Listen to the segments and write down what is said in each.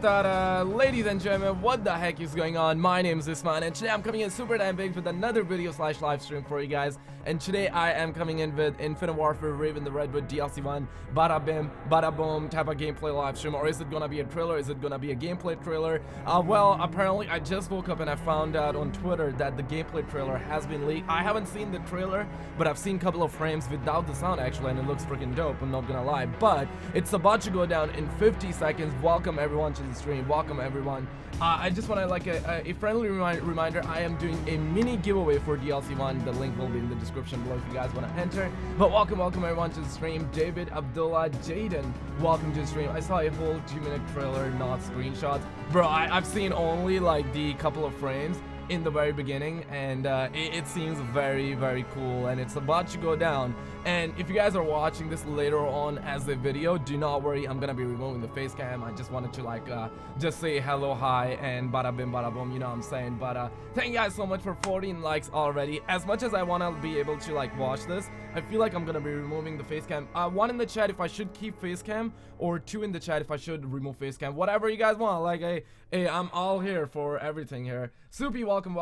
Ladies and gentlemen, what the heck is going on? My name is Isman, and today I'm coming in super damn big with another video slash live stream for you guys. And today I am coming in with Infinite Warfare Rave in the Redwood DLC 1 bada bim bada boom type of gameplay live stream. Or is it gonna be a trailer? Is it gonna be a gameplay trailer? Well, apparently I just woke up and I found out on Twitter that the gameplay trailer has been leaked. I haven't seen the trailer, but I've seen a couple of frames without the sound actually, and it looks freaking dope, I'm not gonna lie. But it's about to go down in 50 seconds. Welcome everyone to the stream. Welcome everyone. I just want to like a friendly reminder, I am doing a mini giveaway for DLC 1. The link will be in the description below if you guys want to enter. But welcome everyone to the stream. David, Abdullah, Jaden, welcome to the stream. I saw a whole 2-minute trailer, not screenshots. Bro, I've seen only like the couple of frames in the very beginning, and it seems very cool, and it's about to go down. And if you guys are watching this later on as a video, do not worry, I'm gonna be removing the face cam. I just wanted to like just say hello, hi, and bada bim bada boom, you know what I'm saying. But thank you guys so much for 14 likes already. As much as I want to be able to like watch this, I feel like I'm gonna be removing the face cam. One in the chat if I should keep face cam, or 2 in the chat if I should remove face cam, whatever you guys want. Like hey, I'm all here for everything here. Soupy, welcome.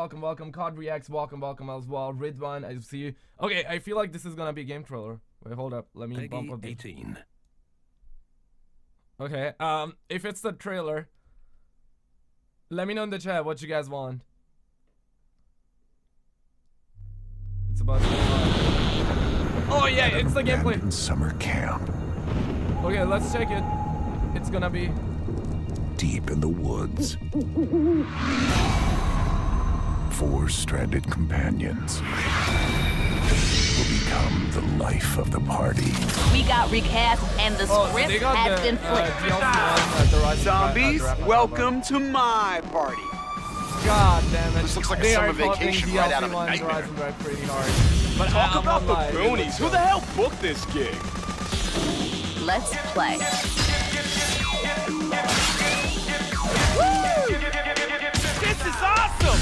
Cod Reacts, welcome as well. Ridwan, I see you. Okay, I feel like this is gonna be a game trailer. Wait, hold up. Let me bump up the 18. Okay, if it's the trailer, let me know in the chat what you guys want. It's about to be fun. Oh yeah, it's the gameplay. Summer camp. Okay, let's check it. It's gonna be Deep in the woods. 4 stranded companions will become the life of the party. We got recast and the script has been flipped. Zombies, welcome to my party. God damn it. This looks like a summer vacation right out of a nightmare. Pretty hard. But Talk about the boonies. Who the hell booked this gig? Let's play. This is awesome!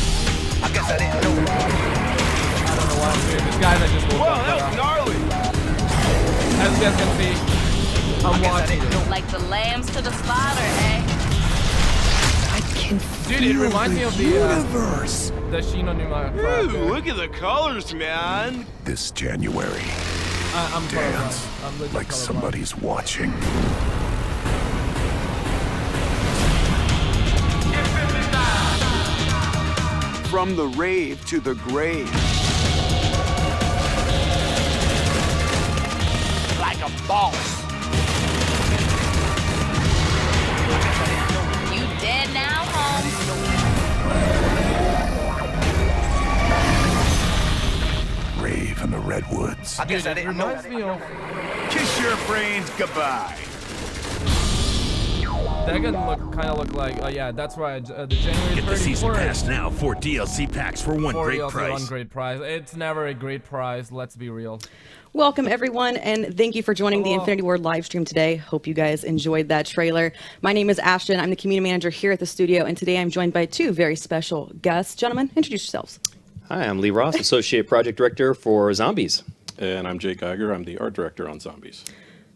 I guess I didn't know. I don't know why I'm doing this. Guys, I just woke up. Whoa, that was gnarly! As you guys can see, I'm watching it. Like the lambs to the slaughter, eh? I can Dude, it reminds me of the universe. The Shino Numa. Ooh, look at the colors, man! This January, I'm dance I'm legit like colorblind. somebody's watching. From the rave to the grave. Like a boss. You dead now, Holmes? Rave in the Redwoods. I guess I didn't know. Reminds me of Kiss your brains goodbye. that kind of look like yeah, that's right. The January 31st. Get the season pass now. 4 DLC packs for one great DLC, price. one great price. It's never a great price. Let's be real. Welcome everyone, and thank you for joining the Hello. Infinity Ward live stream today. Hope you guys enjoyed that trailer. My name is Ashton. I'm the community manager here at the studio, and today I'm joined by 2 very special guests. Gentlemen, introduce yourselves. Hi, I'm Lee Ross, Associate Project Director for Zombies. And I'm Jake Geiger. I'm the art director on Zombies.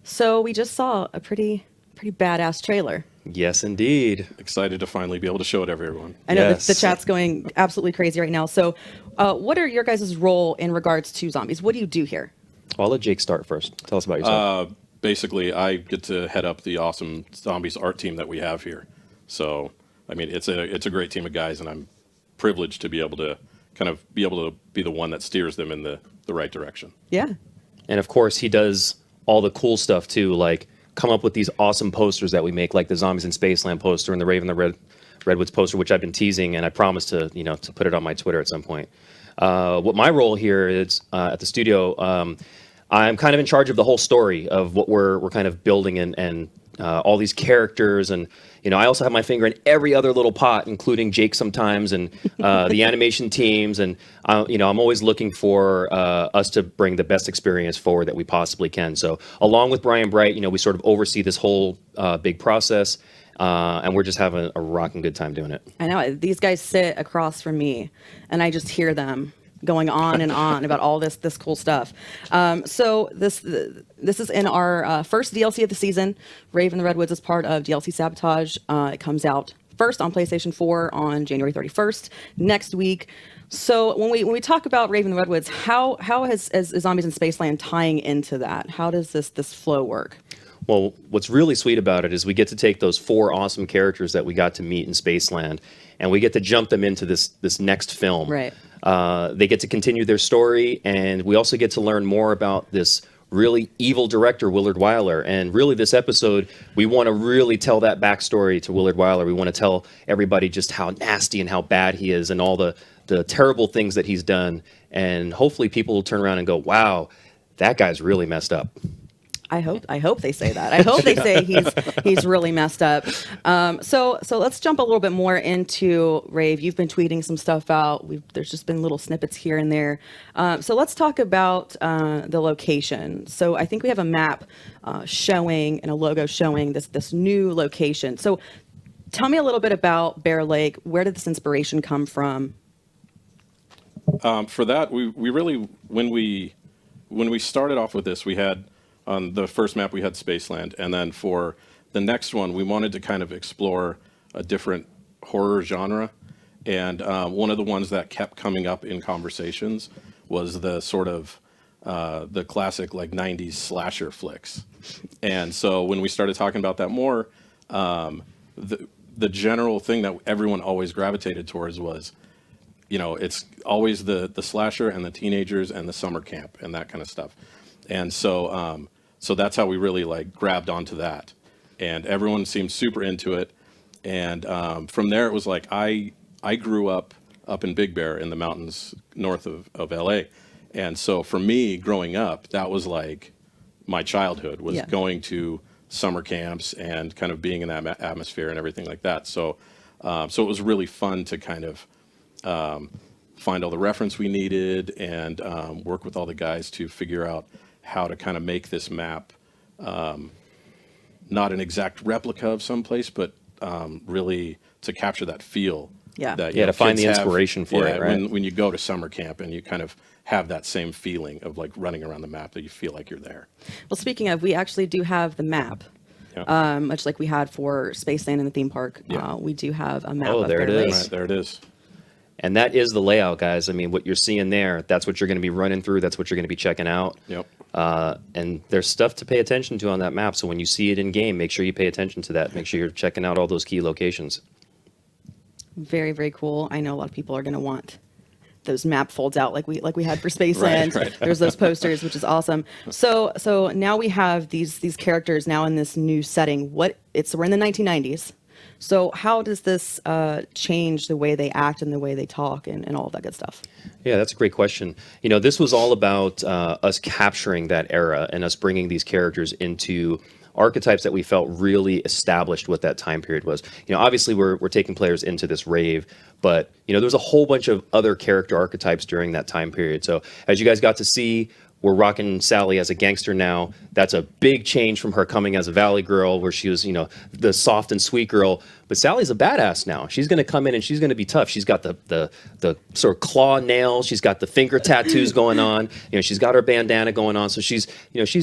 So we just saw a pretty badass trailer. Yes, indeed. Excited to finally be able to show it to everyone. I know Yes. the chat's going absolutely crazy right now. So what are your guys' role in regards to Zombies? What do you do here? I'll let Jake start first. Tell us about yourself. Basically, I get to head up the awesome Zombies art team that we have here. So, I mean, it's a great team of guys, and I'm privileged to be able to be the one that steers them in the right direction. Yeah. And of course, he does all the cool stuff too, like come up with these awesome posters that we make, like the Zombies in Spaceland poster and the Rave in the Redwoods poster, which I've been teasing, and I promised to to put it on my Twitter at some point. What my role here is at the studio, I'm kind of in charge of the whole story of what we're kind of building and all these characters, and I also have my finger in every other little pot, including Jake sometimes, and the animation teams, and I'm always looking for us to bring the best experience forward that we possibly can. So along with Brian Bright, we sort of oversee this whole big process, and we're just having a rocking good time doing it. I know these guys sit across from me, and I just hear them going on and on about all this cool stuff. So this is in our first DLC of the season. Rave and the Redwoods is part of DLC Sabotage. It comes out first on PlayStation 4 on January 31st next week. So when we talk about Rave and the Redwoods, how is Zombies in Spaceland tying into that? How does this flow work? Well, what's really sweet about it is we get to take those 4 awesome characters that we got to meet in Spaceland, and we get to jump them into this next film. Right. They get to continue their story, and we also get to learn more about this really evil director, Willard Wyler. And really, this episode, we want to really tell that backstory to Willard Wyler. We want to tell everybody just how nasty and how bad he is, and all the terrible things that he's done. And hopefully, people will turn around and go, "Wow, that guy's really messed up." I hope they say that. I hope they say he's really messed up. So let's jump a little bit more into Rave. You've been tweeting some stuff out. There's just been little snippets here and there. So let's talk about the location. So I think we have a map showing and a logo showing this new location. So tell me a little bit about Bear Lake. Where did this inspiration come from? For that, we really, when we started off with this, we had, on the first map we had Spaceland, and then for the next one we wanted to kind of explore a different horror genre, and one of the ones that kept coming up in conversations was the sort of the classic like 90s slasher flicks. And so when we started talking about that more, the general thing that everyone always gravitated towards was, you know, it's always the slasher and the teenagers and the summer camp and that kind of stuff. And so so that's how we really like grabbed onto that, and everyone seemed super into it. And from there it was like I grew up in Big Bear in the mountains north of LA, and so for me growing up, that was like my childhood was going to summer camps and kind of being in that atmosphere and everything like that. So so it was really fun to kind of find all the reference we needed and work with all the guys to figure out how to kind of make this map not an exact replica of someplace, but really to capture that feel. That, to find the inspiration for it, right? When you go to summer camp and you kind of have that same feeling of like running around the map, that you feel like you're there. Well, speaking of, we actually do have the map. Much like we had for Spaceland in the theme park. We do have a map of there Bear it Lake. is. Right, there it is. And that is the layout, guys. I mean, what you're seeing there, that's what you're going to be running through. That's what you're going to be checking out. Yep. And there's stuff to pay attention to on that map. So when you see it in game, make sure you pay attention to that. Make sure you're checking out all those key locations. Very, very cool. I know a lot of people are going to want those map folds out like we had for Spaceland. Right. There's those posters, which is awesome. So now we have these characters now in this new setting. We're in the 1990s. So how does this change the way they act and the way they talk and all of that good stuff? Yeah, that's a great question. You know, this was all about us capturing that era and us bringing these characters into archetypes that we felt really established what that time period was. You know, obviously we're taking players into this rave, but you know, there's a whole bunch of other character archetypes during that time period. So as you guys got to see, we're rocking Sally as a gangster now. That's a big change from her coming as a Valley girl, where she was, you know, the soft and sweet girl. But Sally's a badass now. She's going to come in and she's going to be tough. She's got the sort of claw nails. She's got the finger tattoos going on. You know, she's got her bandana going on. So she's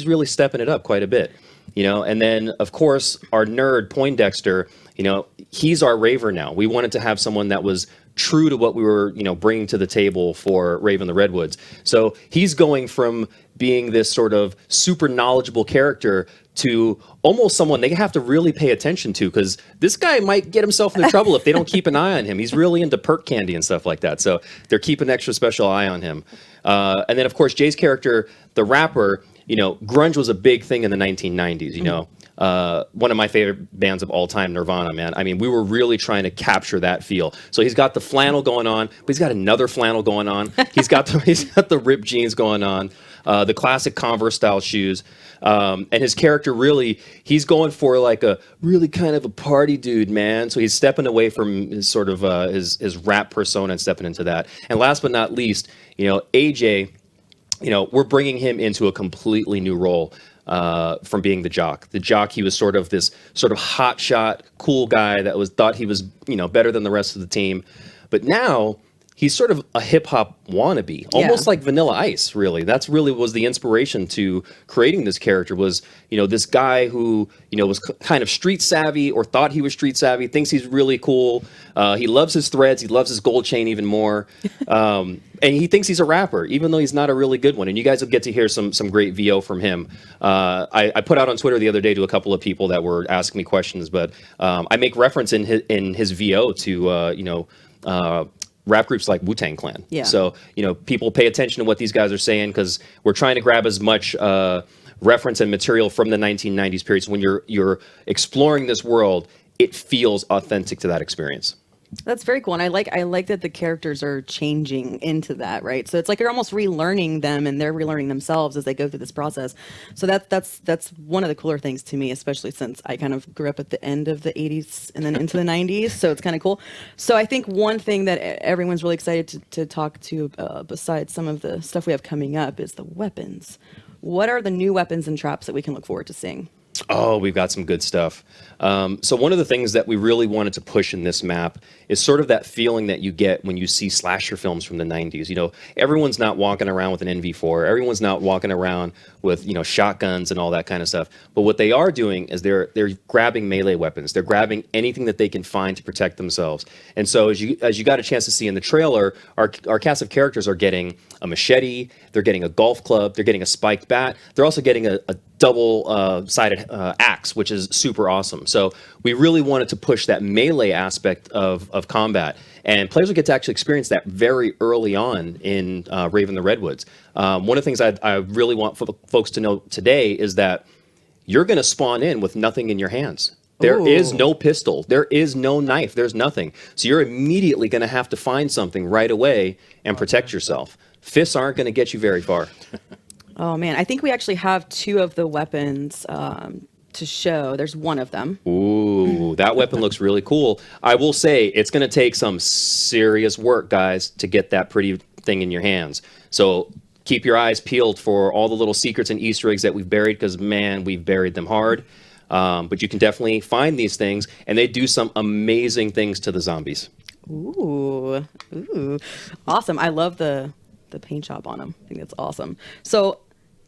really stepping it up quite a bit. You know, and then of course our nerd Poindexter, you know, he's our raver now. We wanted to have someone that was true to what we were, you know, bringing to the table for Rave in the Redwoods. So he's going from being this sort of super knowledgeable character to almost someone they have to really pay attention to, because this guy might get himself into trouble if they don't keep an eye on him. He's really into perk candy and stuff like that. So they're keeping an extra special eye on him. And then of course Jay's character, the rapper, you know, grunge was a big thing in the 1990s, you know. One of my favorite bands of all time, Nirvana, man. I mean, we were really trying to capture that feel. So he's got the flannel going on, but he's got another flannel going on. He's got the ripped jeans going on, the classic Converse style shoes. And his character really, he's going for like a really kind of a party dude, man. So he's stepping away from his sort of his rap persona and stepping into that. And last but not least, you know, AJ, you know, we're bringing him into a completely new role. From being the jock. The jock, he was sort of this sort of hotshot, cool guy that thought he was, you know, better than the rest of the team. But now he's sort of a hip hop wannabe, almost like Vanilla Ice, really. That's really was the inspiration to creating this character was, this guy who, was kind of street savvy or thought he was street savvy, thinks he's really cool. He loves his threads. He loves his gold chain even more. And he thinks he's a rapper, even though he's not a really good one. And you guys will get to hear some great VO from him. I put out on Twitter the other day to a couple of people that were asking me questions, but I make reference in his VO to, rap groups like Wu-Tang Clan. Yeah. So, people pay attention to what these guys are saying because we're trying to grab as much reference and material from the 1990s period. So when you're exploring this world, it feels authentic to that experience. That's very cool, and I like that the characters are changing into that, right? So it's like you're almost relearning them, and they're relearning themselves as they go through this process. So that's one of the cooler things to me, especially since I kind of grew up at the end of the 80s and then into the 90s. So it's kind of cool. So I think one thing that everyone's really excited to talk to, besides some of the stuff we have coming up, is the weapons. What are the new weapons and traps that we can look forward to seeing? Oh, we've got some good stuff. So one of the things that we really wanted to push in this map is sort of that feeling that you get when you see slasher films from the 90s. Everyone's not walking around with an NV4. Everyone's not walking around with, shotguns and all that kind of stuff. But what they are doing is they're grabbing melee weapons. They're grabbing anything that they can find to protect themselves. And so as you got a chance to see in the trailer, our cast of characters are getting a machete, they're getting a golf club, they're getting a spiked bat, they're also getting a double-sided axe, which is super awesome. So we really wanted to push that melee aspect of combat, and players will get to actually experience that very early on in Rave in the Redwoods. One of the things I really want folks to know today is that you're going to spawn in with nothing in your hands. There is no pistol. There is no knife. There's nothing. So you're immediately going to have to find something right away and protect yourself. Fists aren't going to get you very far. Oh man, I think we actually have two of the weapons to show. There's one of them. Ooh, that weapon looks really cool. I will say it's going to take some serious work, guys, to get that pretty thing in your hands. So keep your eyes peeled for all the little secrets and Easter eggs that we've buried, because man, we've buried them hard. But you can definitely find these things, and they do some amazing things to the zombies. Ooh, awesome! I love the paint job on them. I think that's awesome. So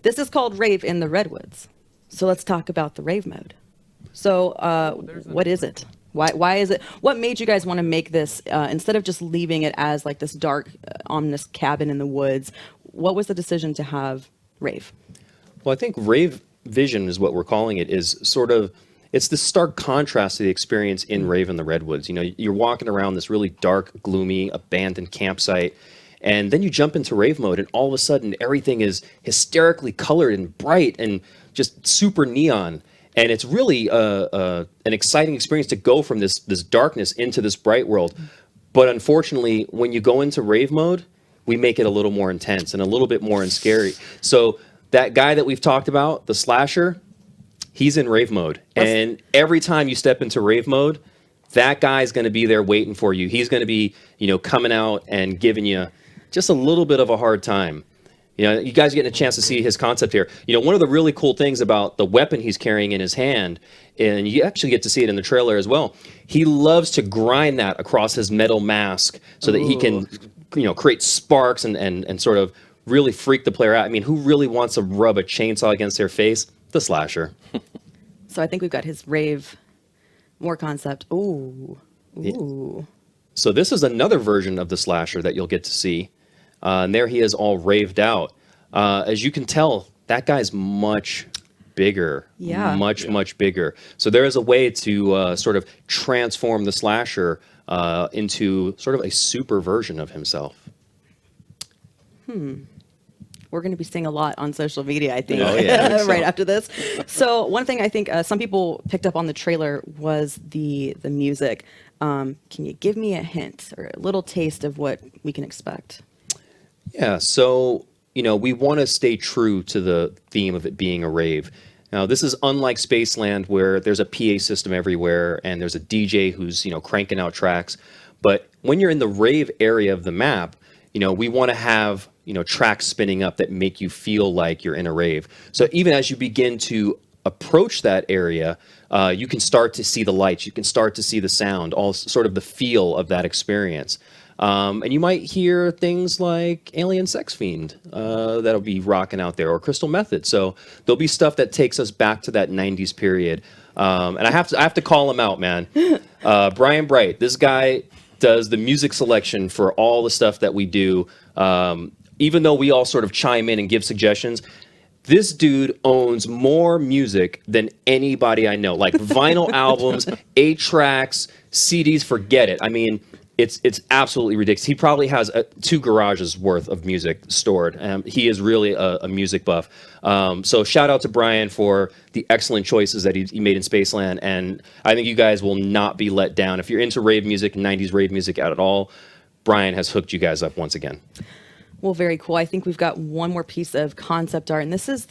this is called Rave in the Redwoods. So let's talk about the Rave Mode. So what is it? Why is it? What made you guys want to make this instead of just leaving it as like this dark, ominous cabin in the woods? What was the decision to have Rave? Well, I think Rave Vision is what we're calling it. Is sort of it's the stark contrast to the experience in Rave in the Redwoods. You're walking around this really dark, gloomy, abandoned campsite. And then you jump into Rave Mode, and all of a sudden, everything is hysterically colored and bright and just super neon. And it's really an exciting experience to go from this darkness into this bright world. But unfortunately, when you go into Rave Mode, we make it a little more intense and a little bit more scary. So that guy that we've talked about, the slasher, he's in Rave Mode. And every time you step into Rave Mode, that guy's going to be there waiting for you. He's going to be, coming out and giving you just a little bit of a hard time. You guys are getting a chance to see his concept here. One of the really cool things about the weapon he's carrying in his hand, and you actually get to see it in the trailer as well, he loves to grind that across his metal mask so that he can, create sparks and sort of really freak the player out. I mean, who really wants to rub a chainsaw against their face? The slasher. So I think we've got his Rave more concept. Ooh. Yeah. So this is another version of the slasher that you'll get to see. And there he is all raved out. As you can tell, that guy's much bigger. Yeah. Much bigger. So there is a way to sort of transform the slasher into sort of a super version of himself. We're going to be seeing a lot on social media, I think, right after this. So one thing I think some people picked up on the trailer was the music. Can you give me a hint or a little taste of what we can expect? Yeah, so, we want to stay true to the theme of it being a rave. Now, this is unlike Spaceland, where there's a PA system everywhere and there's a DJ who's, cranking out tracks. But when you're in the rave area of the map, we want to have, tracks spinning up that make you feel like you're in a rave. So even as you begin to approach that area, you can start to see the lights, you can start to see the sound, all sort of the feel of that experience. And you might hear things like Alien Sex Fiend that'll be rocking out there, or Crystal Method. So there'll be stuff that takes us back to that 90s period. And I have to call him out, man. Brian Bright, this guy does the music selection for all the stuff that we do. Even though we all sort of chime in and give suggestions, this dude owns more music than anybody I know. Like vinyl albums, 8 tracks, CDs, forget it. I mean, it's absolutely ridiculous. He probably has 2 garages worth of music stored. He is really a music buff. So shout out to Brian for the excellent choices that he made in Spaceland. And I think you guys will not be let down. If you're into rave music, 90s rave music at all, Brian has hooked you guys up once again. Well, very cool. I think we've got one more piece of concept art, and this is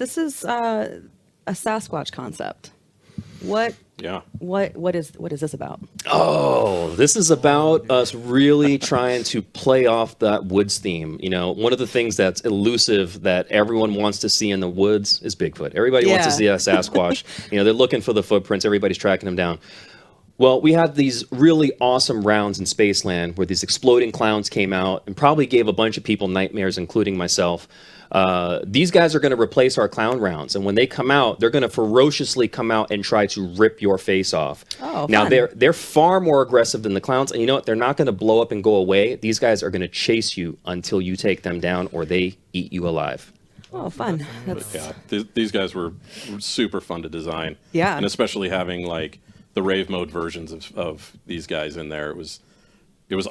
a Sasquatch concept. What is this about? Oh, this is about us really trying to play off that woods theme. You know, one of the things that's elusive that everyone wants to see in the woods is Bigfoot. Everybody wants to see a Sasquatch. You know, they're looking for the footprints. Everybody's tracking them down. Well, we had these really awesome rounds in Spaceland where these exploding clowns came out and probably gave a bunch of people nightmares, including myself. These guys are going to replace our clown rounds, and when they come out, they're going to ferociously come out and try to rip your face off. Oh, now fun. they're far more aggressive than the clowns, and you know what? They're not going to blow up and go away. These guys are going to chase you until you take them down, or they eat you alive. Oh, fun. These guys were super fun to design. Yeah. And especially having like the Rave Mode versions of these guys in there. It was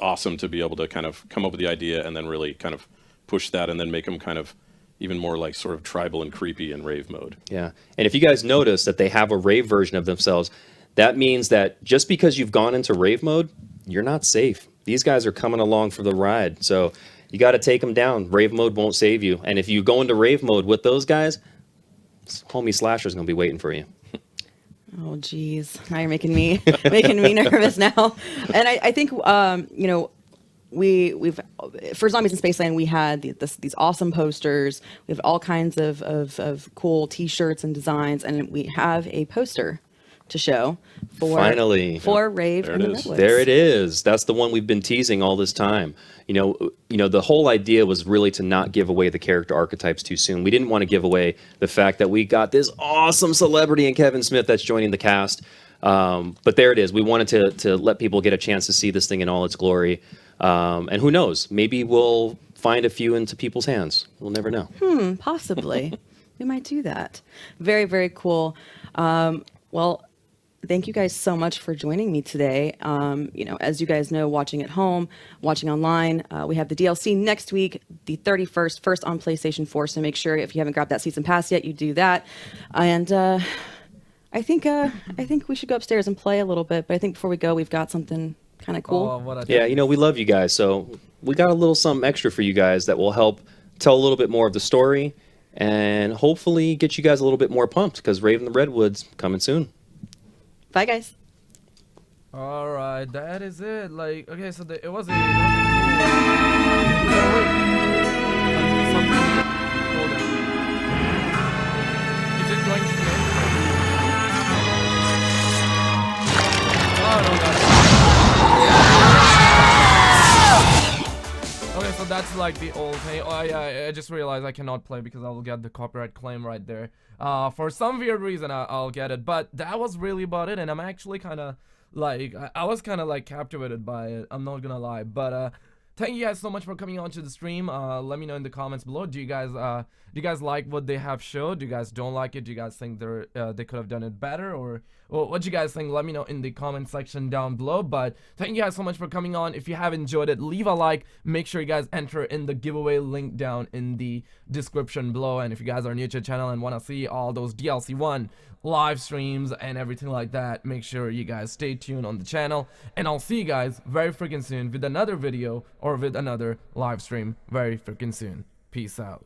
awesome to be able to kind of come up with the idea and then really kind of push that and then make them kind of even more like sort of tribal and creepy in Rave Mode. Yeah. And if you guys notice that they have a rave version of themselves, that means that just because you've gone into Rave Mode, you're not safe. These guys are coming along for the ride. So you got to take them down. Rave Mode won't save you. And if you go into Rave Mode with those guys, homie Slasher's going to be waiting for you. Oh, geez. Now you're making me nervous now. And I think, you know, we've for Zombies in Spaceland, we had these awesome posters. We have all kinds of cool T-shirts and designs, and we have a poster to show for Rave and the Redwoods. There it is. That's the one we've been teasing all this time. You know, the whole idea was really to not give away the character archetypes too soon. We didn't want to give away the fact that we got this awesome celebrity in Kevin Smith that's joining the cast. But there it is. We wanted to let people get a chance to see this thing in all its glory. And who knows? Maybe we'll find a few into people's hands. We'll never know. Possibly. We might do that. Very, very cool. Well, thank you guys so much for joining me today. You know, as you guys know, watching at home, watching online, we have the DLC next week, the 31st, first on PlayStation 4. So make sure if you haven't grabbed that season pass yet, you do that. And I think we should go upstairs and play a little bit. But I think before we go, we've got something kind of cool. Yeah, you know, we love you guys. So we got a little something extra for you guys that will help tell a little bit more of the story and hopefully get you guys a little bit more pumped because Rave and the Redwoods coming soon. Bye, guys. All right, that is it. Like, okay, so it was a cool. Hold on. Is it going to play? Oh no, that's. Okay, so that's like the old thing. Oh yeah, I just realized I cannot play because I will get the copyright claim right there. For some weird reason, I'll get it. But that was really about it, and I'm actually kind of like, I was kind of like captivated by it. I'm not gonna lie. But thank you guys so much for coming on to the stream. Let me know in the comments below. Do you guys like what they have showed? Do you guys don't like it? Do you guys think they could have done it better? Or what do you guys think? Let me know in the comment section down below. But thank you guys so much for coming on. If you have enjoyed it, leave a like. Make sure you guys enter in the giveaway link down in the description below. And if you guys are new to the channel and want to see all those DLC 1 live streams and everything like that, make sure you guys stay tuned on the channel. And I'll see you guys very freaking soon with another video or with another live stream very freaking soon. Peace out.